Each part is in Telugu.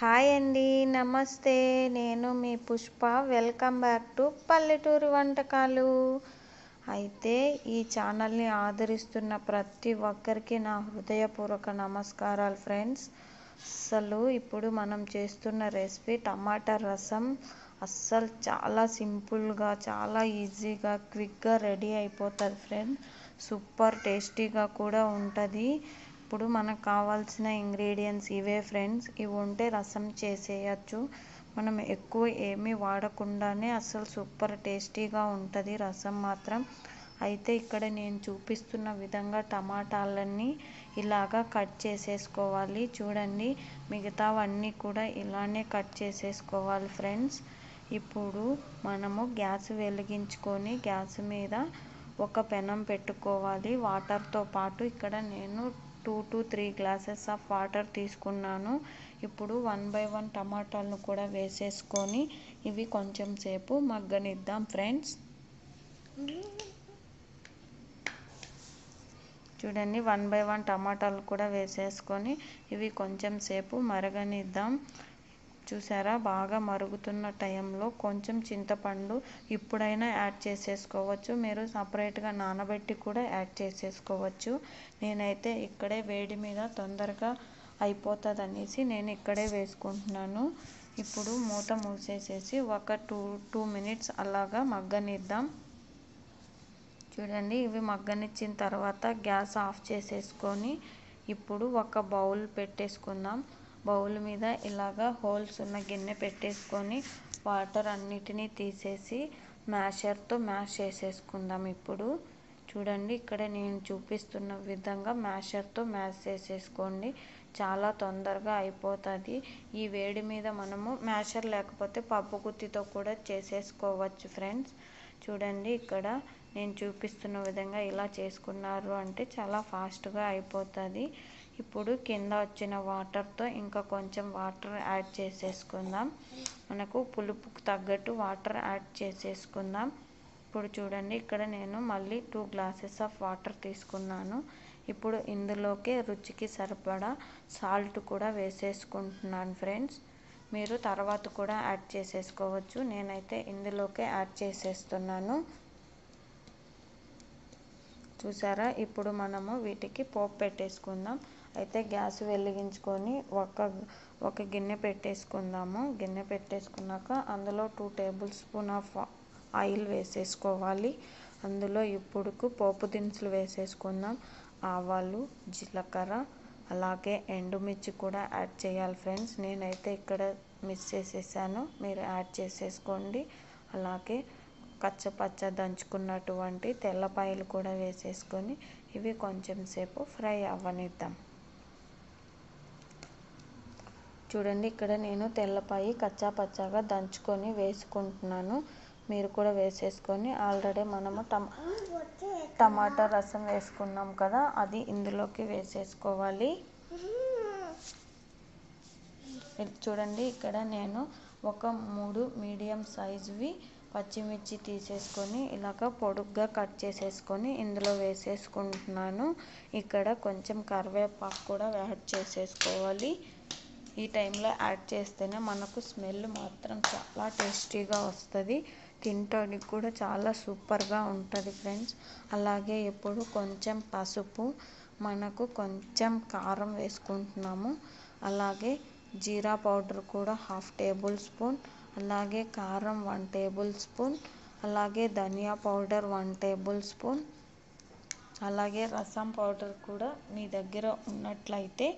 హాయ్ అండి, నమస్తే. నేను మీ పుష్ప. వెల్కమ్ బ్యాక్ టు పల్లెటూరు వంటకాలు. అయితే ఈ ఛానల్ని ఆదరిస్తున్న ప్రతి ఒక్కరికి నా హృదయపూర్వక నమస్కారాలు ఫ్రెండ్స్. అస్సలు ఇప్పుడు మనం చేస్తున్న రెసిపీ టమాటా రసం. అస్సలు చాలా సింపుల్గా, చాలా ఈజీగా, క్విక్గా రెడీ అయిపోతుంది ఫ్రెండ్స్. సూపర్ టేస్టీగా కూడా ఉంటుంది. ఇప్పుడు మనకు కావాల్సిన ఇంగ్రీడియంట్స్ ఇవే ఫ్రెండ్స్. ఇవి ఉంటే రసం చేసేయచ్చు. మనం ఎక్కువ ఏమీ వాడకుండానే అసలు సూపర్ టేస్టీగా ఉంటుంది రసం మాత్రం. అయితే ఇక్కడ నేను చూపిస్తున్న విధంగా టమాటాలన్నీ ఇలాగా కట్ చేసేసుకోవాలి. చూడండి, మిగతావన్నీ కూడా ఇలానే కట్ చేసేసుకోవాలి ఫ్రెండ్స్. ఇప్పుడు మనము గ్యాస్ వెలిగించుకొని గ్యాస్ మీద ఒక పెనం పెట్టుకోవాలి. వాటర్తో పాటు ఇక్కడ నేను 2 to 3 గ్లాసెస్ ఆఫ్ వాటర్ తీసుకున్నాను. ఇప్పుడు 1 by 1 టమాటాలను కూడా వేసేసుకొని ఇవి కొంచెం సేపు మగ్గనిద్దాం ఫ్రెండ్స్. చూడండి, 1 by 1 టమాటాలు కూడా వేసేసుకొని ఇవి కొంచెం సేపు మరగనిద్దాం. చూసారా, బాగా మరుగుతున్న టైంలో కొంచెం చింతపండు ఇప్పుడైనా యాడ్ చేసేసుకోవచ్చు. మీరు సపరేట్గా నానబెట్టి కూడా యాడ్ చేసేసుకోవచ్చు. నేనైతే ఇక్కడే వేడి మీద తొందరగా అయిపోతుంది అనేసి నేను ఇక్కడే వేసుకుంటున్నాను. ఇప్పుడు మూత మూసేసేసి ఒక 2 minutes అలాగా మగ్గనిద్దాం. చూడండి, ఇవి మగ్గనిచ్చిన తర్వాత గ్యాస్ ఆఫ్ చేసేసుకొని ఇప్పుడు ఒక బౌల్ పెట్టేసుకుందాం. బౌల్ మీద ఇలాగా హోల్స్ ఉన్న గిన్నె పెట్టేసుకొని వాటర్ అన్నిటినీ తీసేసి మ్యాషర్తో మ్యాష్ చేసేసుకుందాం. ఇప్పుడు చూడండి, ఇక్కడ నేను చూపిస్తున్న విధంగా మ్యాషర్తో మ్యాష్ చేసేసుకోండి. చాలా తొందరగా అయిపోతుంది. ఈ వేడి మీద మనము మ్యాషర్ లేకపోతే పప్పు గుత్తితో కూడా చేసేసుకోవచ్చు ఫ్రెండ్స్. చూడండి, ఇక్కడ నేను చూపిస్తున్న విధంగా ఇలా చేసుకున్నారు అంటే చాలా ఫాస్ట్గా అయిపోతుంది. ఇప్పుడు కింద వచ్చిన వాటర్తో ఇంకా కొంచెం వాటర్ యాడ్ చేసేసుకుందాం. మనకు పులుపుకు తగ్గట్టు వాటర్ యాడ్ చేసేసుకుందాం. ఇప్పుడు చూడండి, ఇక్కడ నేను మళ్ళీ 2 glasses ఆఫ్ వాటర్ తీసుకున్నాను. ఇప్పుడు ఇందులోకి రుచికి సరిపడా సాల్ట్ కూడా వేసేసుకుంటున్నాను ఫ్రెండ్స్. మీరు తర్వాత కూడా యాడ్ చేసేసుకోవచ్చు. నేనైతే ఇందులోకే యాడ్ చేసేస్తున్నాను. చూసారా, ఇప్పుడు మనము వీటికి పోపు పెట్టేసుకుందాం. అయితే గ్యాస్ వెలిగించుకొని ఒక గిన్నె పెట్టేసుకుందాము. గిన్నె పెట్టేసుకున్నాక అందులో 2 tablespoons ఆఫ్ ఆయిల్ వేసేసుకోవాలి. అందులో ఇప్పుడు పోపు దినుసులు వేసేసుకుందాం. ఆవాలు, జీలకర్ర, అలాగే ఎండుమిర్చి కూడా యాడ్ చేయాలి ఫ్రెండ్స్. నేనైతే ఇక్కడ మిక్స్ చేసేసాను, మీరు యాడ్ చేసేసుకోండి. అలాగే కచ్చపచ్చ దంచుకున్నటువంటి తెల్లపాయలు కూడా వేసేసుకొని ఇవి కొంచెం సేపు ఫ్రై అవ్వనిద్దాం. చూడండి, ఇక్కడ నేను తెల్లపాయి కచ్చాపచ్చాగా దంచుకొని వేసుకుంటున్నాను. మీరు కూడా వేసేసుకొని ఆల్రెడీ మనము టమాటా రసం వేసుకున్నాం కదా, అది ఇందులోకి వేసేసుకోవాలి. చూడండి, ఇక్కడ నేను ఒక 3 మీడియం సైజువి పచ్చిమిర్చి తీసేసుకొని ఇలాగ పొడుగ్గా కట్ చేసేసుకొని ఇందులో వేసేసుకుంటున్నాను. ఇక్కడ కొంచెం కరివేపాకు కూడా యాడ్ చేసేసుకోవాలి. ఈ టైంలో యాడ్ చేస్తేనే మనకు స్మెల్ మాత్రం చాలా టేస్టీగా వస్తుంది. తినడానికి కూడా చాలా సూపర్గా ఉంటుంది ఫ్రెండ్స్. అలాగే ఇప్పుడు కొంచెం పసుపు, మనకు కొంచెం కారం వేసుకుంటున్నాము. అలాగే జీరా పౌడర్ కూడా 1/2 tablespoon, అలాగే కారం 1 tablespoon, అలాగే ధనియా పౌడర్ 1 tablespoon, అలాగే రసం పౌడర్ కూడా మీ దగ్గర ఉన్నట్లయితే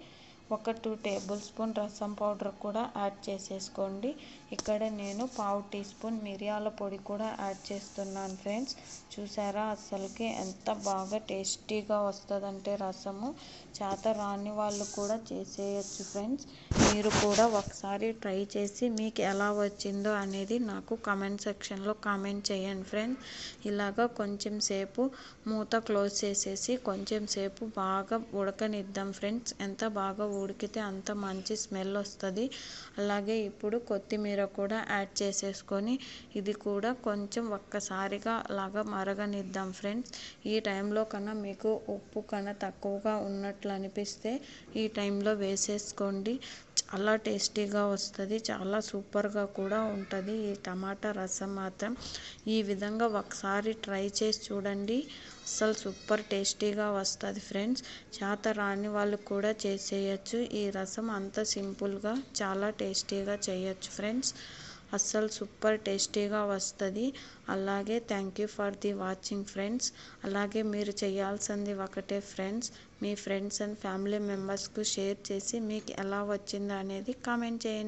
ఒక 2 tablespoon రసం పౌడర్ కూడా యాడ్ చేసేసుకోండి. ఇక్కడ నేను 1/2 teaspoon మిరియాల పొడి కూడా యాడ్ చేస్తున్నాను ఫ్రెండ్స్. చూసారా, అసలుకి ఎంత బాగా టేస్టీగా వస్తుందంటే రసము చేత రాని వాళ్ళు కూడా చేసేయచ్చు ఫ్రెండ్స్. మీరు కూడా ఒకసారి ట్రై చేసి మీకు ఎలా వచ్చిందో అనేది నాకు కామెంట్ సెక్షన్లో కామెంట్ చేయండి ఫ్రెండ్స్. ఇలాగా కొంచెం సేపు మూత క్లోజ్ చేసేసి కొంచెం సేపు బాగా ఉడకనిద్దాం ఫ్రెండ్స్. ఎంత బాగా ఉడికితే అంత మంచి స్మెల్ వస్తుంది. అలాగే ఇప్పుడు కొత్తిమీర కూడా యాడ్ చేసేసుకొని ఇది కూడా కొంచెం ఒక్కసారిగా అలాగా మరగనిద్దాం ఫ్రెండ్స్. ఈ టైంలో కన్నా మీకు ఉప్పు కన్నా తక్కువగా ఉన్నట్లు అనిపిస్తే ఈ టైంలో వేసేసుకోండి. చాలా టేస్టీగా వస్తుంది, చాలా సూపర్గా కూడా ఉంటుంది ఈ టమాటా రసం మాత్రం. ఈ విధంగా ఒకసారి ట్రై చేసి చూడండి, అస్సలు సూపర్ టేస్టీగా వస్తుంది ఫ్రెండ్స్. చేత రాని వాళ్ళు కూడా చేసేయచ్చు. ఈ రసం అంత సింపుల్గా చాలా టేస్టీగా చేయొచ్చు ఫ్రెండ్స్, అస్సలు సూపర్ టేస్టీగా వస్తుంది. అలాగే thank you for the watching friends. అలాగే మీరు చేయాల్సింది ఒకటే ఫ్రెండ్స్, మీ ఫ్రెండ్స్ అండ్ ఫ్యామిలీ మెంబర్స్కు షేర్ చేసి మీకు ఎలా వచ్చిందో అనేది కామెంట్ చేయండి.